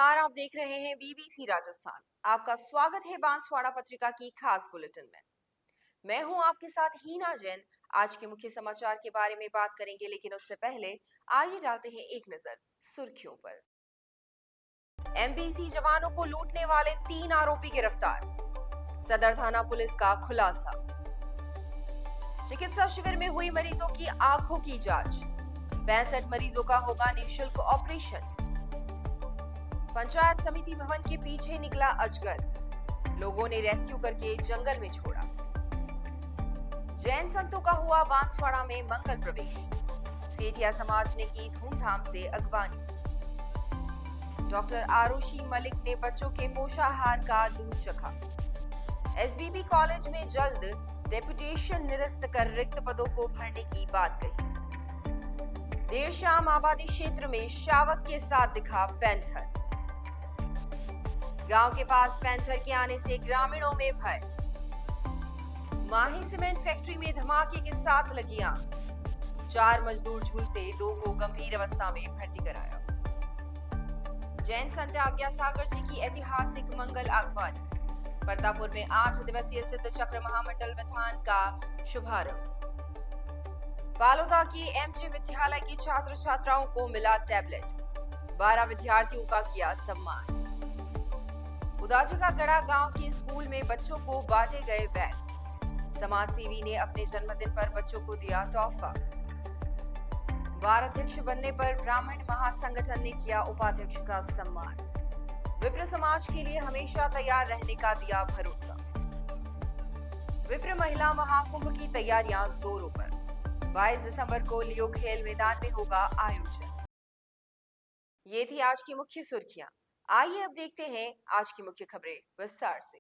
नमस्कार, आप देख रहे हैं बीबीसी राजस्थान। आपका स्वागत है बांसवाड़ा पत्रिका की खास बुलेटिन में। मैं हूं आपके साथ हीना जैन। आज के मुख्य समाचार के बारे में बात करेंगे, लेकिन उससे पहले आइए डालते हैं एक नजर सुर्खियों पर। एमबीसी जवानों को लूटने वाले 3 आरोपी गिरफ्तार, सदर थाना पुलिस का खुलासा। चिकित्सा शिविर में हुई मरीजों की आंखों की जांच, 65 मरीजों का होगा निःशुल्क ऑपरेशन। पंचायत समिति भवन के पीछे निकला अजगर, लोगों ने रेस्क्यू करके जंगल में छोड़ा। जैन संतों का हुआ बांसवाड़ा में मंगल प्रवेश, सेठिया समाज ने की धूमधाम से अगवानी। डॉक्टर आरुषि मलिक ने बच्चों के पोषाहार का दूध चखा। एसबीबी कॉलेज में जल्द डेपुटेशन निरस्त कर रिक्त पदों को भरने की बात कही। देर शाम आबादी क्षेत्र में शावक के साथ दिखा पैंथर, गांव के पास पैंथर के आने से ग्रामीणों में भय। माही सीमेंट फैक्ट्री में धमाके के साथ लगी आग, 4 मजदूर झुलसे, 2 को गंभीर अवस्था में भर्ती कराया। जैन संत आज्ञा सागर जी की ऐतिहासिक मंगल आगमन, परतापुर में 8 दिवसीय सिद्ध चक्र महामंडल विधान का शुभारंभ। बालोदा के एमजे विद्यालय के छात्र छात्राओं को मिला टैबलेट, 12 विद्यार्थियों का किया सम्मान। उदाजू का गड़ा गांव के स्कूल में बच्चों को बांटे गए बैग, समाजसेवी ने अपने जन्मदिन पर बच्चों को दिया तोहफा। वाराध्यक्ष बनने पर ब्राह्मण महासंगठन ने किया उपाध्यक्ष का सम्मान, विप्र समाज के लिए हमेशा तैयार रहने का दिया भरोसा। विप्र महिला महाकुंभ की तैयारियां जोरों पर, 22 दिसंबर को लियो खेल मैदान में होगा आयोजन। ये थी आज की मुख्य सुर्खियां। आइए अब देखते हैं आज की मुख्य खबरें विस्तार से।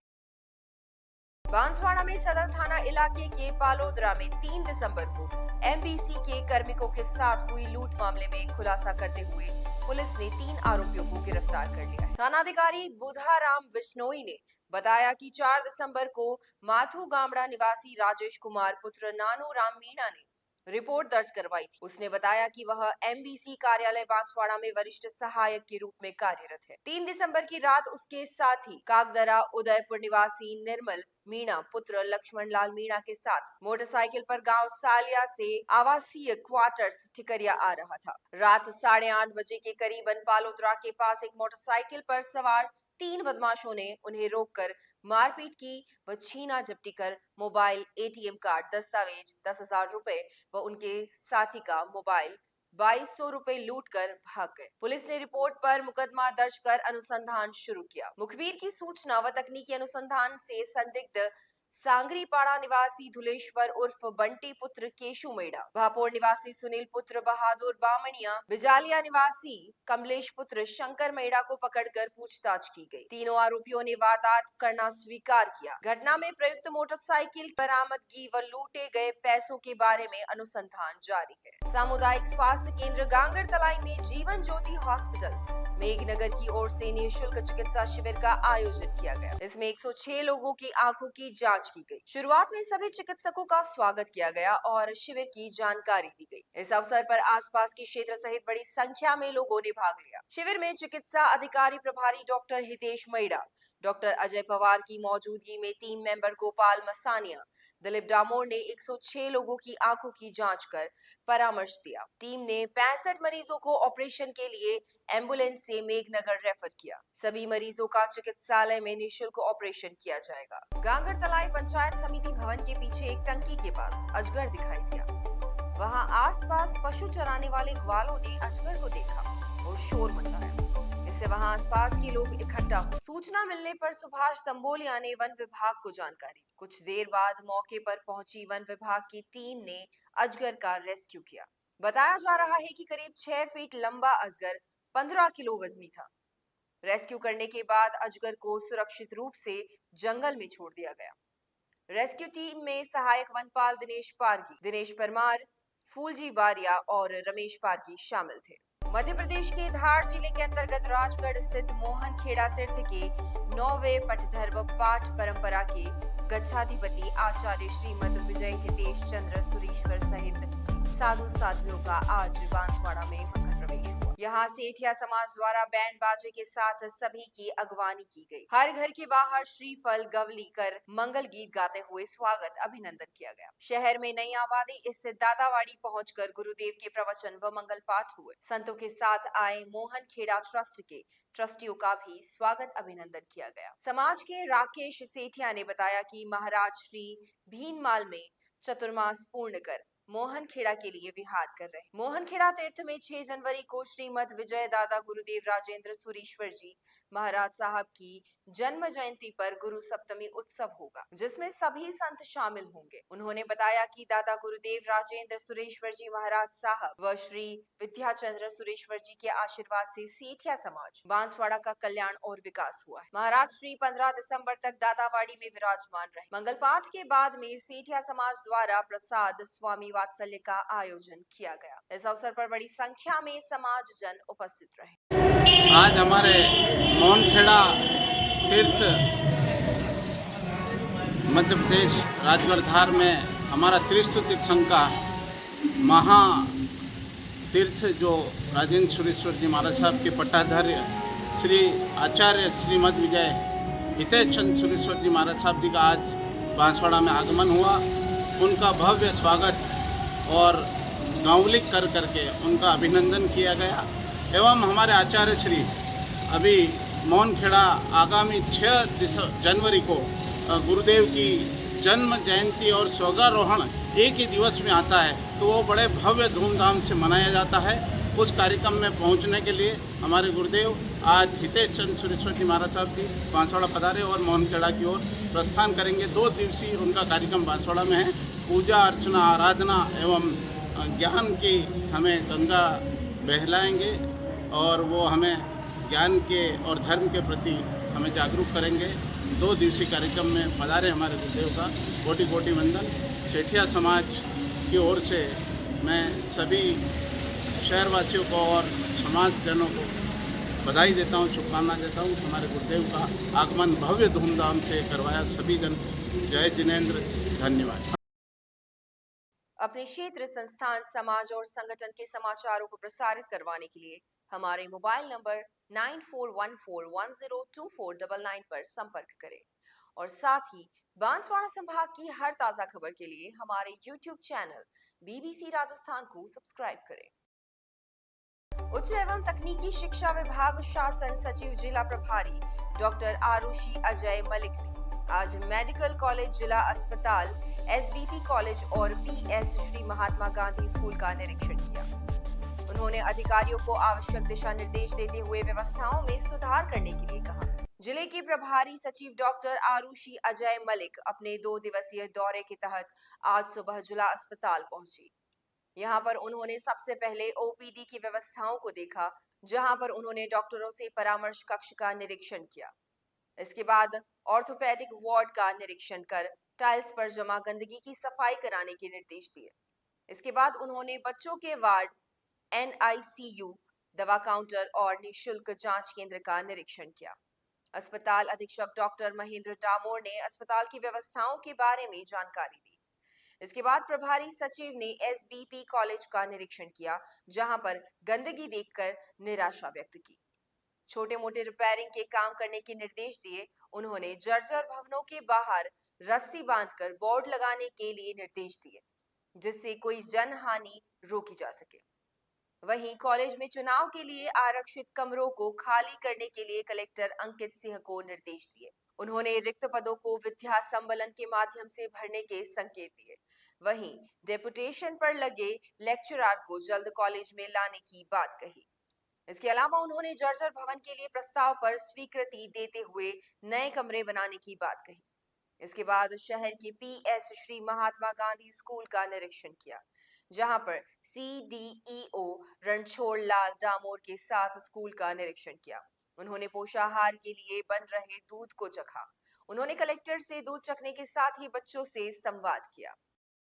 बांसवाड़ा में सदर थाना इलाके के पालोदरा में 3 दिसंबर को एमबीसी के कार्मिकों के साथ हुई लूट मामले में खुलासा करते हुए पुलिस ने 3 आरोपियों को गिरफ्तार कर लिया है। थानाधिकारी बुधाराम बिश्नोई ने बताया कि 4 दिसंबर को माथू गामड़ा निवासी राजेश कुमार पुत्र नानू राम मीणा ने रिपोर्ट दर्ज करवाई थी। उसने बताया कि वह एमबीसी कार्यालय बांसवाड़ा में वरिष्ठ सहायक के रूप में कार्यरत है। 3 दिसंबर की रात उसके साथ ही कागदरा उदयपुर निवासी निर्मल मीणा पुत्र लक्ष्मण लाल मीणा के साथ मोटरसाइकिल पर गांव सालिया से आवासीय क्वार्टर्स ठिकरिया आ रहा था। रात 8:30 बजे के करीबन पालोदरा के पास एक मोटरसाइकिल पर सवार 3 बदमाशों ने उन्हें रोककर मारपीट की व छीना झपटी कर मोबाइल, एटीएम कार्ड, दस्तावेज, 10,000 रुपए व उनके साथी का मोबाइल 2200 रुपए लूट कर भाग गए। पुलिस ने रिपोर्ट पर मुकदमा दर्ज कर अनुसंधान शुरू किया। मुखबिर की सूचना व तकनीकी अनुसंधान से संदिग्ध सांगरीपाड़ा निवासी धुलेश्वर उर्फ बंटी पुत्र केशु मेड़ा, भापोर निवासी सुनील पुत्र बहादुर बामणिया, बिजालिया निवासी कमलेश पुत्र शंकर मेड़ा को पकड़कर पूछताछ की गई। तीनों आरोपियों ने वारदात करना स्वीकार किया। घटना में प्रयुक्त मोटरसाइकिल बरामदगी व लूटे गए पैसों के बारे में अनुसंधान जारी है। सामुदायिक स्वास्थ्य केंद्र गांगड़ तलाई में जीवन ज्योति हॉस्पिटल मेघनगर की ओर से निःशुल्क चिकित्सा शिविर का आयोजन किया गया। इसमें 106 लोगों की आंखों की जांच की गई। शुरुआत में सभी चिकित्सकों का स्वागत किया गया और शिविर की जानकारी दी गई। इस अवसर पर आसपास के क्षेत्र सहित बड़ी संख्या में लोगों ने भाग लिया। शिविर में चिकित्सा अधिकारी प्रभारी डॉक्टर हितेश मैड़ा, डॉक्टर अजय पवार की मौजूदगी में टीम मेंबर गोपाल मसानिया, दिलीप डामोर ने 106 लोगों की आंखों की जांच कर परामर्श दिया। टीम ने 65 मरीजों को ऑपरेशन के लिए एम्बुलेंस से मेघनगर रेफर किया। सभी मरीजों का चिकित्सालय में निःशुल्क ऑपरेशन किया जाएगा। गांगड़ तलाई पंचायत समिति भवन के पीछे एक टंकी के पास अजगर दिखाई दिया। वहां आसपास पशु चराने वाले ग्वालों ने अजगर को देखा और शोर मचाया। इससे वहां आसपास के लोग इकट्ठा हुए। सूचना मिलने पर सुभाष तंबोलिया ने वन विभाग को जानकारी। कुछ देर बाद मौके पर पहुंची वन विभाग की टीम ने अजगर का रेस्क्यू किया। बताया जा रहा है कि करीब 6 फीट लंबा अजगर 15 किलो वजनी था। रेस्क्यू करने के बाद अजगर को सुरक्षित रूप से जंगल में छोड़ दिया गया। रेस्क्यू टीम में सहायक वनपाल दिनेश पारगी, दिनेश परमार, फूलजी बारिया और रमेश पारगी शामिल थे। मध्य प्रदेश के धार जिले के अंतर्गत राजगढ़ स्थित मोहन खेड़ा तीर्थ के 9वें पटधर्म पाठ परंपरा के गच्छाधिपति आचार्य श्रीमद विजय हितेश चंद्र सुरीश्वर सहित साधु साध्वियों का आज बांसवाड़ा में मंगल पेश हुआ। यहाँ सेठिया समाज द्वारा बैंड बाजे के साथ सभी की अगवानी की गई। हर घर के बाहर श्रीफल गवली कर मंगल गीत गाते हुए स्वागत अभिनंदन किया गया। शहर में नई आबादी स्थित दादावाड़ी पहुंचकर गुरुदेव के प्रवचन व मंगल पाठ हुए। संतों के साथ आए मोहन खेड़ा ट्रस्ट के ट्रस्टियों का भी स्वागत अभिनंदन किया गया। समाज के राकेश सेठिया ने बताया कि महाराज श्री भीनमाल में चतुर्मास पूर्ण कर मोहन खेड़ा के लिए विहार कर रहे। मोहन खेड़ा तीर्थ में 6 जनवरी को श्रीमद विजय दादा गुरुदेव राजेंद्र सुरीश्वर जी महाराज साहब की जन्म जयंती पर गुरु सप्तमी उत्सव होगा, जिसमें सभी संत शामिल होंगे। उन्होंने बताया कि दादा गुरुदेव राजेंद्र सुरेश्वर जी महाराज साहब व श्री विद्याचंद्र सुरेश्वर जी के आशीर्वाद से सेठिया समाज बांसवाड़ा का कल्याण और विकास हुआ है। महाराज श्री 15 दिसंबर तक दादावाड़ी में विराजमान रहे। मंगल पाठ के बाद में सेठिया समाज द्वारा प्रसाद स्वामी वात्सल्य का आयोजन किया गया। इस अवसर पर बड़ी संख्या में समाज जन उपस्थित रहे। आज हमारे मोहनखेड़ा तीर्थ मध्य प्रदेश राजगढ़ धार में हमारा त्रिस्तुति संघ का महा तीर्थ जो राजेंद्र सुरेश्वर जी महाराज साहब के पट्टाधार्य श्री आचार्य श्रीमद विजय हितेश चंद सुरेश्वर जी महाराज साहब जी का आज बांसवाड़ा में आगमन हुआ। उनका भव्य स्वागत और गांवलिक कर करके उनका अभिनंदन किया गया एवं हमारे आचार्य श्री अभी मोहनखेड़ा आगामी 6 जनवरी को गुरुदेव की जन्म जयंती और स्वर्गारोहण एक ही दिवस में आता है, तो वो बड़े भव्य धूमधाम से मनाया जाता है। उस कार्यक्रम में पहुंचने के लिए हमारे गुरुदेव आज हितेश चंद सुरेश्वर जी महाराज साहब जी बांसवाड़ा पधारे और मोहनखेड़ा की ओर प्रस्थान करेंगे। 2 दिवसीय उनका कार्यक्रम बांसवाड़ा में है। पूजा अर्चना आराधना एवं ज्ञान की हमें गंगा बहलाएंगे और वो हमें ज्ञान के और धर्म के प्रति हमें जागरूक करेंगे। 2 दिवसीय कार्यक्रम में पधारे हमारे गुरुदेव का कोटि कोटि वंदन। सेठिया समाज की ओर से मैं सभी शहरवासियों को और समाजजनों को बधाई देता हूँ, शुभकामना देता हूँ। हमारे गुरुदेव का आगमन भव्य धूमधाम से करवाया सभी जन। जय जिनेंद्र, धन्यवाद। अपने क्षेत्र, संस्थान, समाज और संगठन के समाचारों को प्रसारित करवाने के लिए हमारे मोबाइल नंबर 9414102499 पर संपर्क करें और साथ ही बांसवाड़ा संभाग की हर ताजा खबर के लिए हमारे YouTube चैनल BBC राजस्थान को सब्सक्राइब करें। उच्च एवं तकनीकी शिक्षा विभाग शासन सचिव जिला प्रभारी डॉक्टर आरुषि अजय मलिक ने आज मेडिकल कॉलेज, जिला अस्पताल, SBP कॉलेज और PS श्री महात्मा गांधी स्कूल का निरीक्षण किया। उन्होंने अधिकारियों को आवश्यक दिशा निर्देश देते हुए व्यवस्थाओं में सुधार करने के लिए कहा। जिले के प्रभारी सचिव डॉक्टर आरुषि अजय मलिक अपने 2 दिवसीय दौरे के तहत आज सुबह जिला अस्पताल पहुंची। यहां पर उन्होंने सबसे पहले OPD की व्यवस्थाओं को देखा, जहां पर उन्होंने डॉक्टरों से परामर्श कक्ष का निरीक्षण किया। इसके बाद ऑर्थोपेडिक वार्ड का निरीक्षण कर टाइल्स पर जमा गंदगी की सफाई कराने के निर्देश दिए। इसके बाद उन्होंने बच्चों के वार्ड, NICU, दवा काउंटर और निःशुल्क जांच केंद्र का निरीक्षण किया। अस्पताल अधीक्षक डॉक्टर महेंद्र डामोर ने अस्पताल की व्यवस्थाओं के बारे में जानकारी दी। इसके बाद प्रभारी सचिव ने SBP कॉलेज का निरीक्षण किया, जहां पर गंदगी देखकर निराशा व्यक्त की। छोटे मोटे रिपेयरिंग के काम करने के निर्देश दिए। उन्होंने जर्जर भवनों के बाहर रस्सी बांधकर बोर्ड लगाने के लिए निर्देश दिए, जिससे कोई जनहानि रोकी जा सके। वहीं कॉलेज में चुनाव के लिए आरक्षित कमरों को खाली करने के लिए कलेक्टर अंकित सिंह को निर्देश दिए। उन्होंने रिक्त पदों को विद्या संबलन के माध्यम से भरने के संकेत दिए। वहीं डेपुटेशन पर लगे लेक्चरर को जल्द कॉलेज में लाने की बात कही। इसके अलावा उन्होंने जर्जर भवन के लिए प्रस्ताव पर स्वीकृति देते हुए नए कमरे बनाने की बात कही। इसके बाद शहर के PS श्री महात्मा गांधी स्कूल का निरीक्षण किया, जहां पर CDEO रणछोड़ लाल डामोर के साथ स्कूल का निरीक्षण किया। उन्होंने पोषाहार के लिए बन रहे दूध को चखा। उन्होंने कलेक्टर से दूध चखने के साथ ही बच्चों से संवाद किया।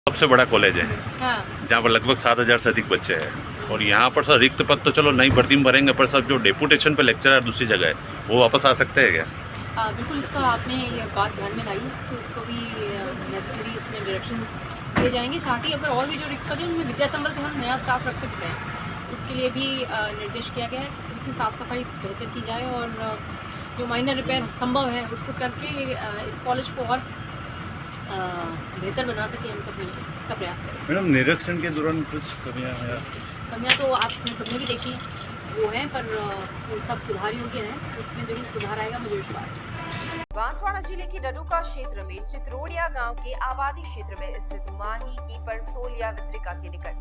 सबसे बड़ा कॉलेज है, हाँ। जहाँ पर लगभग 7000 से अधिक बच्चे हैं और यहाँ पर सर रिक्त पद तो चलो नई भर्ती में भरेंगे, पर सर जो डेपुटेशन पे लेक्चरर दूसरी जगह है वो वापस आ सकते हैं क्या? हाँ बिल्कुल, इसका आपने ये बात ध्यान में लाई, तो इसको भी नेसेसरी इसमें डायरेक्शंस दिए जाएंगे। साथ ही अगर और भी जो रिक्त पद है उनमें विद्या संबल से हम नया स्टाफ रख सकते हैं, उसके उसके लिए भी निर्देश किया गया है किस तरह से साफ़ सफाई बेहतर की जाए और जो माइनर रिपेयर संभव है उसको करके इस कॉलेज को और बेहतर बना सके हम सब मिलकर इसका प्रयास करें। मैडम निरीक्षण के दौरान कुछ कमियाँ हैं? कमियाँ तो आपने सबने भी देखी वो हैं, पर वो सब सुधार योग्य हैं, उसमें जरूर सुधार आएगा, मुझे विश्वास है। बांसवाड़ा जिले के डडुका क्षेत्र में चित्रोड़िया गांव के आबादी क्षेत्र में स्थित माही की परसोलिया वितरिका के निकट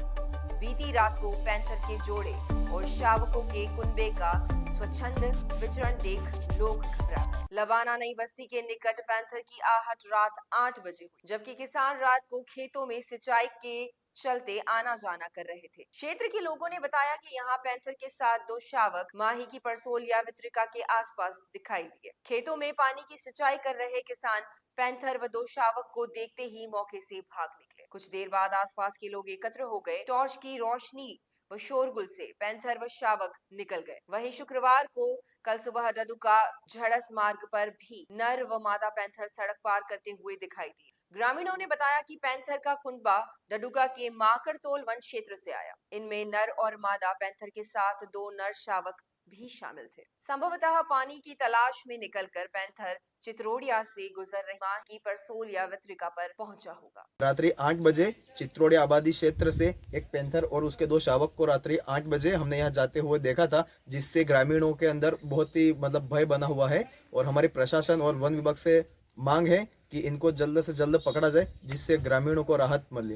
बीती रात को पैंथर के जोड़े और शावकों के कुनबे का स्वच्छंद विचरण देख लोग घबरा गए। लबाना नई बस्ती के निकट पैंथर की आहट रात 8 बजे हुई, जबकि किसान रात को खेतों में सिंचाई के चलते आना जाना कर रहे थे। क्षेत्र के लोगों ने बताया कि यहाँ पैंथर के साथ 2 शावक माही की परसोलिया वितरिका के आसपास दिखाई दिए। खेतों में पानी की सिंचाई कर रहे किसान पैंथर व 2 शावक को देखते ही मौके से भाग निकले। कुछ देर बाद आसपास के लोग एकत्र हो गए। टॉर्च की रोशनी व शोरगुल से पैंथर व शावक निकल गए। वहीं शुक्रवार को कल सुबह डडुका झड़स मार्ग पर भी नर व मादा पैंथर सड़क पार करते हुए दिखाई दिए। ग्रामीणों ने बताया कि पैंथर का कुनबा डडुका के माकड़तोल वन क्षेत्र से आया। इनमें नर और मादा पैंथर के साथ 2 नर शावक भी शामिल थे। संभवतः पानी की तलाश में निकलकर पैंथर चित्रोड़िया से गुजर रही माही की परसोलिया वितरिका पर पहुंचा होगा। रात्रि 8 बजे चित्रोड़िया आबादी क्षेत्र से एक पैंथर और उसके 2 शावक को रात्रि 8 बजे हमने यहाँ जाते हुए देखा था, जिससे ग्रामीणों के अंदर बहुत ही भय बना हुआ है और हमारे प्रशासन और वन विभाग से मांग है कि इनको जल्द से जल्द पकड़ा जाए, जिससे ग्रामीणों को राहत मिले।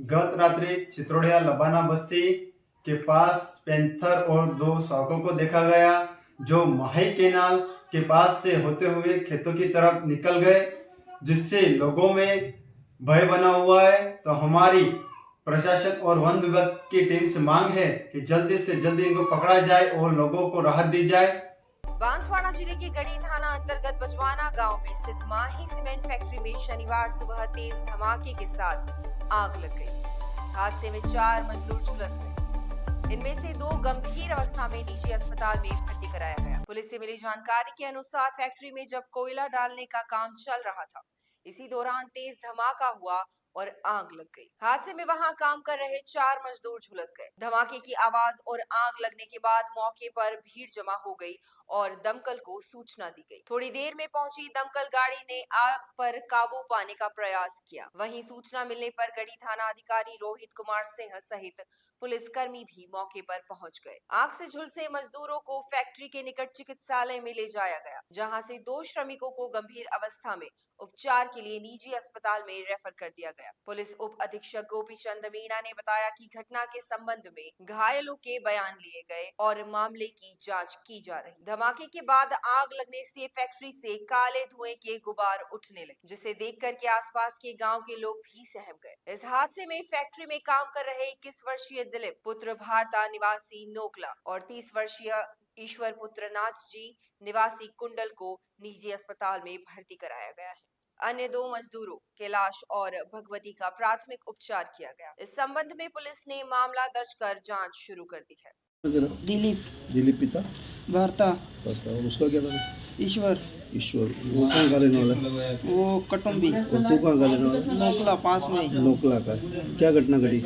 गत रात्रि चित्रोड़िया लबाना बस्ती के पास पैंथर और 2 शावकों को देखा गया, जो माही केनाल के पास से होते हुए खेतों की तरफ निकल गए, जिससे लोगों में भय बना हुआ है। तो हमारी प्रशासन और वन विभाग की टीम से मांग है कि जल्दी से जल्दी इनको पकड़ा जाए और लोगों को राहत दी जाए। बांसवाड़ा जिले के गढ़ी थाना अंतर्गत बजवाना गांव में स्थित माही सीमेंट फैक्ट्री में शनिवार सुबह तेज धमाके के साथ आग लग गई। हादसे में 4 मजदूर झुलस गए। इनमें से 2 गंभीर अवस्था में निजी अस्पताल में भर्ती कराया गया। पुलिस से मिली जानकारी के अनुसार फैक्ट्री में जब कोयला डालने का काम चल रहा था, इसी दौरान तेज धमाका हुआ और आग लग गई। हादसे में वहां काम कर रहे 4 मजदूर झुलस गए। धमाके की आवाज और आग लगने के बाद मौके पर भीड़ जमा हो गई और दमकल को सूचना दी गई। थोड़ी देर में पहुंची दमकल गाड़ी ने आग पर काबू पाने का प्रयास किया। वहीं सूचना मिलने पर गढ़ी थाना अधिकारी रोहित कुमार सिंह सहित पुलिसकर्मी भी मौके पर पहुंच गए। आग से झुलसे मजदूरों को फैक्ट्री के निकट चिकित्सालय में ले जाया गया, जहां से 2 श्रमिकों को गंभीर अवस्था में उपचार के लिए निजी अस्पताल में रेफर कर दिया गया। पुलिस उप अधीक्षक गोपी चंद मीणा ने बताया कि घटना के संबंध में घायलों के बयान लिए गए और मामले की जांच की जा रही। धमाके के बाद आग लगने से फैक्ट्री से काले धुएं के गुबार उठने लगे, जिसे देखकर के आसपास के गांव के लोग भी सहम गए। इस हादसे में फैक्ट्री में काम कर रहे 21 वर्षीय दिलीप पुत्र भारता निवासी नोकला और 30 वर्षीय ईश्वर पुत्र नाथ जी निवासी कुंडल को निजी अस्पताल में भर्ती कराया गया है। अन्य 2 मजदूरों कैलाश और भगवती का प्राथमिक उपचार किया गया। इस संबंध में पुलिस ने मामला दर्ज कर जांच शुरू कर दी है। दिलीप पिता भारता और उसका क्या नाम? ईश्वर वो कहाँ का रहने वाला है? वो कटुम्बी। और तू कहाँ का रहने वाला है? नोकला 5 मई। नोकला का। क्या घटना घटी?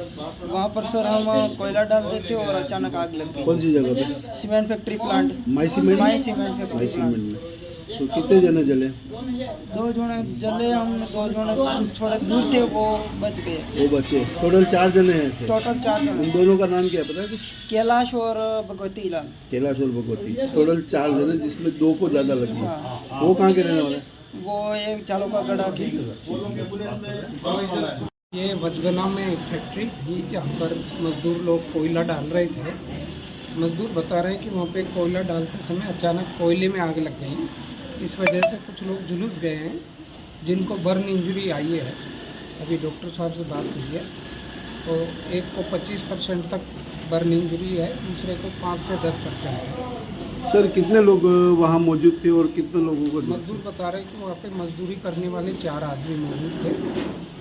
वहाँ पर सर हम कोयला डाल रहे थे और अचानक आग लग गई। कौन सी जगह पे? Cement factory plant. My cement factory में। तो कितने जने जले? 2 जने जले, हम 2 जने थोड़े दूर थे, वो बच गए। वो बचे। टोटल 4 जने हैं। टोटल 4 जने। उन दोनों का नाम क्या है पता है कुछ? कैलाश और भगवती लाल। कैलाश और भगवती। टोटल 4 जने, जिसमें 2 को ज्यादा लगी। हाँ। वो कहाँ के रहने वाले? वो एक चालू का गड़ा के। ये बजगना में एक फैक्ट्री थी जहाँ पर मजदूर लोग कोयला डाल रहे थे। मजदूर बता रहे हैं कि वहाँ पे कोयला डालते समय अचानक कोयले में आग लग गई। इस वजह से कुछ लोग झुलस गए हैं, जिनको बर्न इंजरी आई है। अभी डॉक्टर साहब से बात हुई है, तो एक को 25% तक बर्न इंजरी है, दूसरे को 5 से 10% है। सर कितने लोग वहाँ मौजूद थे और कितने लोगों को? मजदूर बता रहे हैं कि वहाँ पे मजदूरी करने वाले 4 आदमी मौजूद थे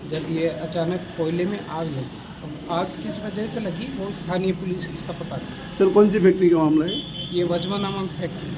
जब ये अचानक कोयले में आग लगी। अब आग किस वजह से लगी वो स्थानीय पुलिस इसका पता नहीं। सर कौन सी फैक्ट्री का मामला है? ये वजवानामा फैक्ट्री।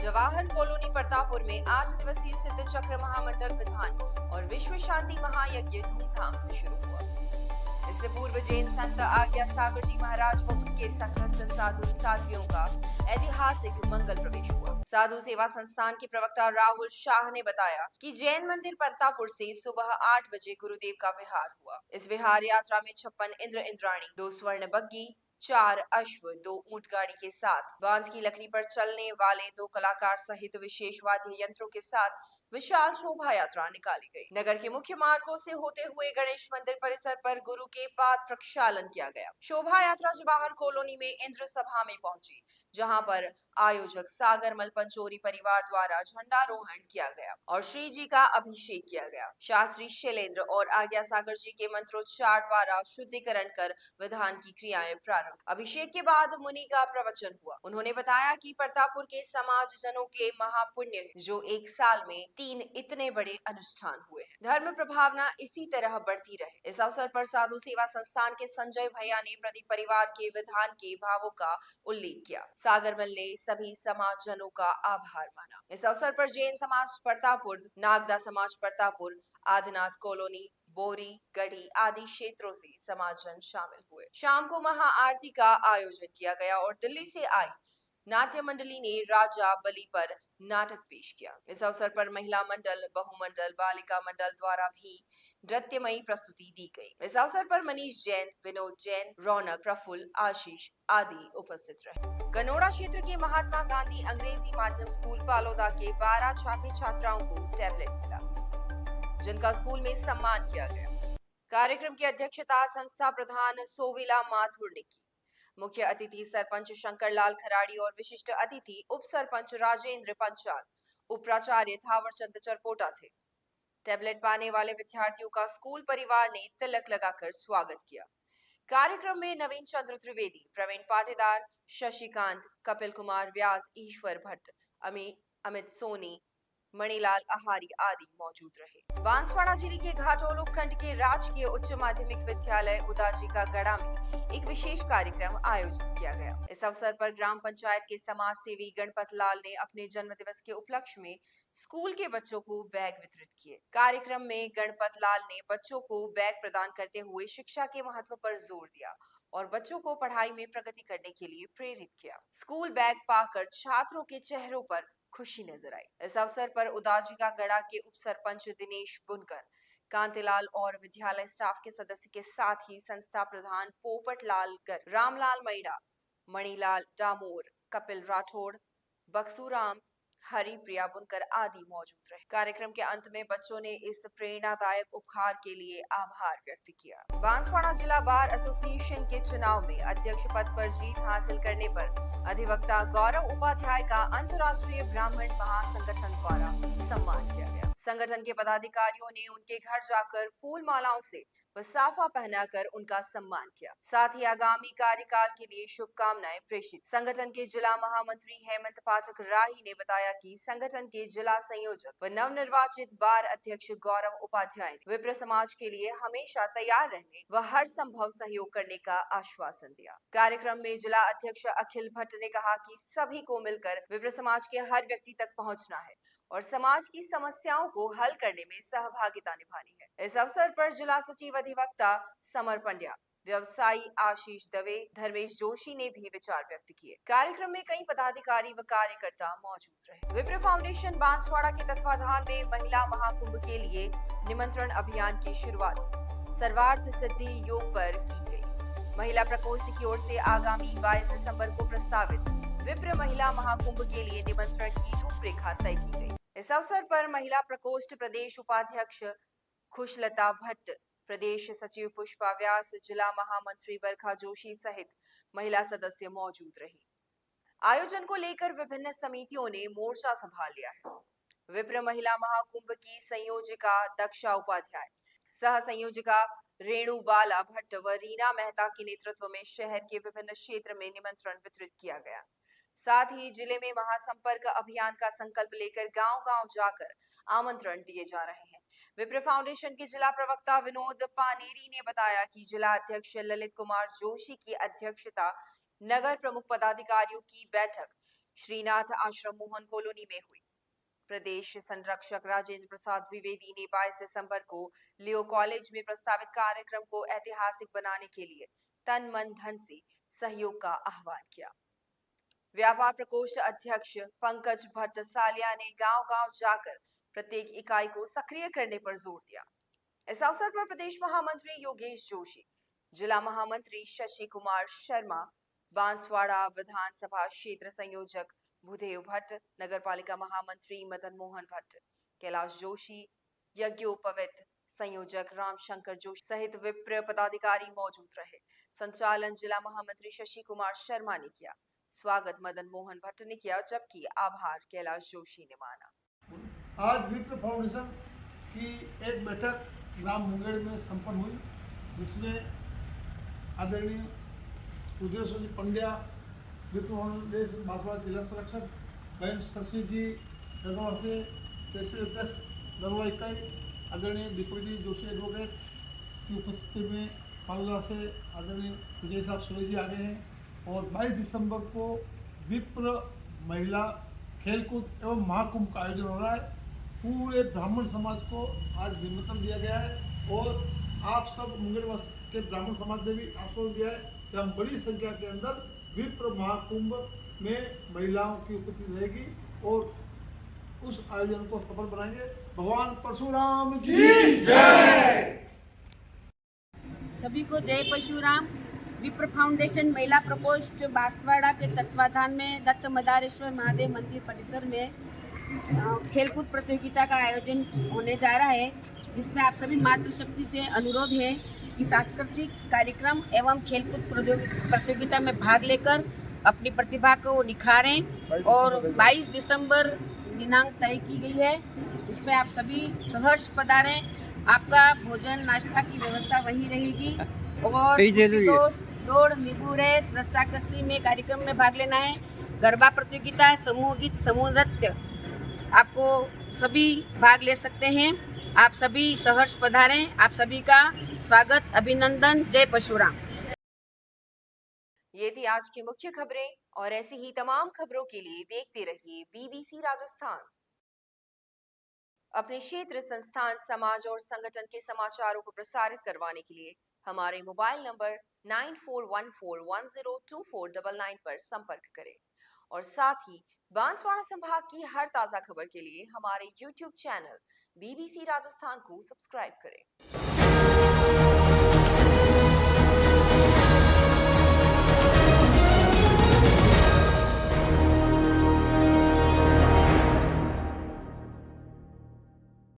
जवाहर कॉलोनी प्रतापपुर में 8 दिवसीय सिद्ध चक्र महामंडल विधान और विश्व शांति महायज्ञ धूमधाम से शुरू हुआ। इससे पूर्व जैन संत आज्ञा सागर जी महाराज व उनके संघस्थ साधु साध्वियों का ऐतिहासिक मंगल प्रवेश हुआ। साधु सेवा संस्थान के प्रवक्ता राहुल शाह ने बताया कि जैन मंदिर परतापुर से सुबह 8 बजे गुरुदेव का विहार हुआ। इस विहार यात्रा में 56 इंद्र इंद्राणी, 2 स्वर्ण बग्गी, 4 अश्व, 2 ऊंट गाड़ी के साथ बांस की लकड़ी पर चलने वाले 2 कलाकार सहित विशेष वाद्य यंत्रों के साथ विशाल शोभा यात्रा निकाली गई। नगर के मुख्य मार्गों से होते हुए गणेश मंदिर परिसर पर गुरु के पाद प्रक्षालन किया गया। शोभा यात्रा जवाहर कॉलोनी में इंद्र सभा में पहुंची, जहां पर आयोजक सागरमल पंचोरी परिवार द्वारा झंडारोहण किया गया और श्री जी का अभिषेक किया गया। शास्त्री शैलेंद्र और आज्ञा सागर जी के मंत्रोच्चार द्वारा शुद्धिकरण कर विधान की क्रियाएं प्रारंभ। अभिषेक के बाद मुनि का प्रवचन हुआ। उन्होंने बताया कि परतापुर के समाज जनों के महापुण्य है, जो एक साल में 3 इतने बड़े अनुष्ठान हुए हैं। धर्म प्रभावना इसी तरह बढ़ती रहे। इस अवसर पर साधु सेवा संस्थान के संजय भैया ने प्रदीप परिवार के विधान के भावों का उल्लेख किया। सागरमल ने सभी समाज जनों का आभार माना। इस अवसर पर जैन समाज परतापुर, नागदा समाज परतापुर, आदिनाथ कॉलोनी, बोरी, गढ़ी आदि क्षेत्रों से समाजजन शामिल हुए। शाम को महाआरती का आयोजन किया गया और दिल्ली से आई नाट्य मंडली ने राजा बलि पर नाटक पेश किया। इस अवसर पर महिला मंडल, बहुमंडल, बालिका मंडल द्वारा भी नृत्यमयी प्रस्तुति दी गई। इस अवसर पर मनीष जैन, विनोद जैन, रौनक, प्रफुल्ल, आशीष आदि उपस्थित रहे। गनोड़ा क्षेत्र के महात्मा गांधी अंग्रेजी माध्यम स्कूल पालोदा के 12 छात्र छात्राओं को टैबलेट मिला, जिनका स्कूल में सम्मान किया गया। कार्यक्रम की अध्यक्षता संस्था प्रधान सोविला माथुर ने की। मुख्य अतिथि सरपंच शंकर लाल खराड़ी और विशिष्ट अतिथि उप सरपंच राजेंद्र पंचाल, उप प्राचार्य थावर चंद चरपोटा थे। टैबलेट पाने वाले विद्यार्थियों का स्कूल परिवार ने तिलक लगाकर स्वागत किया। कार्यक्रम में नवीन चंद्र त्रिवेदी, प्रवीण पाटीदार, शशिकांत, कपिल कुमार व्यास, ईश्वर भट्ट, अमित सोनी, मणिलाल आहारी आदि मौजूद रहे। बांसवाड़ा जिले के घाटोल उपखंड के राजकीय उच्च माध्यमिक विद्यालय उदाजी का गड़ा में एक विशेष कार्यक्रम आयोजित किया गया। इस अवसर पर ग्राम पंचायत के समाज सेवी गणपत लाल ने अपने जन्म दिवस के उपलक्ष्य में स्कूल के बच्चों को बैग वितरित किए। कार्यक्रम में गणपत लाल ने बच्चों को बैग प्रदान करते हुए शिक्षा के महत्व पर जोर दिया और बच्चों को पढ़ाई में प्रगति करने के लिए प्रेरित किया। स्कूल बैग पाकर छात्रों के चेहरों पर खुशी नजर आई। इस अवसर पर उदाजी का गड़ा के उप सरपंच दिनेश बुनकर, कांतिलाल और विद्यालय स्टाफ के सदस्य के साथ ही संस्था प्रधान पोपट लाल कर, रामलाल मैडा, मणिलाल डामोर, कपिल राठौड़, बक्सूराम, हरिप्रिया बुनकर आदि मौजूद रहे। कार्यक्रम के अंत में बच्चों ने इस प्रेरणादायक उपहार के लिए आभार व्यक्त किया। बांसवाड़ा जिला बार एसोसिएशन के चुनाव में अध्यक्ष पद पर जीत हासिल करने पर अधिवक्ता गौरव उपाध्याय का अंतर्राष्ट्रीय ब्राह्मण महासंगठन द्वारा सम्मान किया गया। संगठन के पदाधिकारियों ने उनके घर जाकर फूल मालाओं से व साफा पहनाकर उनका सम्मान किया। साथ ही आगामी कार्यकाल के लिए शुभकामनाएं प्रेषित। संगठन के जिला महामंत्री हेमंत पाठक राही ने बताया कि संगठन के जिला संयोजक व नवनिर्वाचित बार अध्यक्ष गौरव उपाध्याय ने विप्र समाज के लिए हमेशा तैयार रहने व हर संभव सहयोग करने का आश्वासन दिया। कार्यक्रम में जिला अध्यक्ष अखिल भट्ट ने कहा कि सभी को मिलकर विप्र समाज के हर व्यक्ति तक पहुंचना है और समाज की समस्याओं को हल करने में सहभागिता निभानी है। इस अवसर पर जिला सचिव अधिवक्ता समर पंड्या, व्यवसायी आशीष दवे, धर्मेश जोशी ने भी विचार व्यक्त किए। कार्यक्रम में कई पदाधिकारी व कार्यकर्ता मौजूद रहे। विप्र फाउंडेशन बांसवाड़ा के तत्वाधान में महिला महाकुंभ के लिए निमंत्रण अभियान की शुरुआत सर्वार्थ सिद्धि योग पर की गई। महिला प्रकोष्ठ की ओर से आगामी 22 दिसंबर को प्रस्तावित विप्र महिला महाकुंभ के लिए निमंत्रण की रूपरेखा तय की गई। इस अवसर पर महिला प्रकोष्ठ प्रदेश उपाध्यक्ष खुशलता भट्ट, प्रदेश सचिव पुष्पा व्यास, जिला महामंत्री बरखा जोशी सहित महिला सदस्य मौजूद रही। आयोजन को लेकर विभिन्न समितियों ने मोर्चा संभाल लिया है। विप्र महिला महाकुंभ की संयोजिका दक्षा उपाध्याय, सह संयोजिका रेणु बाला भट्ट व रीना मेहता के नेतृत्व में शहर के विभिन्न क्षेत्र में निमंत्रण वितरित किया गया। साथ ही जिले में महासंपर्क अभियान का संकल्प लेकर गांव-गांव जाकर आमंत्रण दिए जा रहे हैं। विप्र फाउंडेशन के जिला प्रवक्ता विनोद पानेरी ने बताया कि जिला अध्यक्ष ललित कुमार जोशी की अध्यक्षता नगर प्रमुख पदाधिकारियों की बैठक श्रीनाथ आश्रम मोहन कॉलोनी में हुई। प्रदेश संरक्षक राजेंद्र प्रसाद द्विवेदी ने 22 दिसंबर को लियो कॉलेज में प्रस्तावित कार्यक्रम को ऐतिहासिक बनाने के लिए तन मन धन से सहयोग का आह्वान किया। व्यापार प्रकोष्ठ अध्यक्ष पंकज भट्ट सालिया ने गांव-गांव जाकर प्रत्येक इकाई को सक्रिय करने पर जोर दिया। इस अवसर पर प्रदेश महामंत्री योगेश जोशी, जिला महामंत्री शशि कुमार शर्मा, बांसवाड़ा विधानसभा क्षेत्र संयोजक भूदेव भट्ट, नगरपालिका महामंत्री मदन मोहन भट्ट, कैलाश जोशी, यज्ञोपवीत संयोजक रामशंकर जोशी सहित विप्र पदाधिकारी मौजूद रहे। संचालन जिला महामंत्री शशि कुमार शर्मा ने किया। स्वागत मदन मोहन भट्ट ने किया, जबकि आभार कैलाश जोशी ने माना। आज विप्र फाउंडेशन की एक बैठक ग्राम मुंगेर में संपन्न हुई, जिसमें आदरणीय उदय जी पंड्या, विप्र फाउंडेशन बांसवाड़ा जिला संरक्षक, बहन शशि जी नरवा से तहसील अध्यक्ष नरवा इकाई, आदरणीय दीपक जी जोशी एडवोकेट की उपस्थिति में पालदा से आदरणीय विजय साहब सुरेश जी आ गए हैं। और 22 दिसंबर को विप्र महिला खेलकूद एवं महाकुंभ का आयोजन हो रहा है। पूरे ब्राह्मण समाज को आज निमंत्रण दिया गया है और आप सब मुंगेर के ब्राह्मण समाज ने भी आश्वासन दिया है कि हम बड़ी संख्या के अंदर विप्र महाकुंभ में महिलाओं की उपस्थिति रहेगी और उस आयोजन को सफल बनाएंगे। भगवान परशुराम की जय। सभी को जय परशुराम। विप्र फाउंडेशन महिला प्रकोष्ठ बांसवाड़ा के तत्वाधान में दत्त मदारेश्वर महादेव मंदिर परिसर में खेलकूद प्रतियोगिता का आयोजन होने जा रहा है, जिसमें आप सभी मातृशक्ति से अनुरोध है कि सांस्कृतिक कार्यक्रम एवं खेलकूद प्रतियोगिता में भाग लेकर अपनी प्रतिभा को निखारें। और 22 दिसंबर दिनांक तय की गई है, इसमें आप सभी सहर्ष पधारें। आपका भोजन नाश्ता की व्यवस्था वही रहेगी और दौड़, नींबू रेस, रस्साकसी में कार्यक्रम में भाग लेना है। गरबा प्रतियोगिता, समूह गीत, समूह नृत्य, आपको सभी भाग ले सकते हैं। आप सभी सहर्ष पधारें। आप सभी का स्वागत, अभिनंदन। जय परशुराम। ये थी आज की मुख्य खबरें और ऐसी ही तमाम खबरों के लिए देखते रहिए BBC राजस्थान। अपने क्षेत्र, संस्थान, समाज और संगठन के समाचारों को प्रसारित करवाने के लिए हमारे मोबाइल नंबर 9414102499 पर संपर्क करें और साथ ही बांसवाड़ा संभाग की हर ताजा खबर के लिए हमारे YouTube चैनल BBC राजस्थान को सब्सक्राइब करें।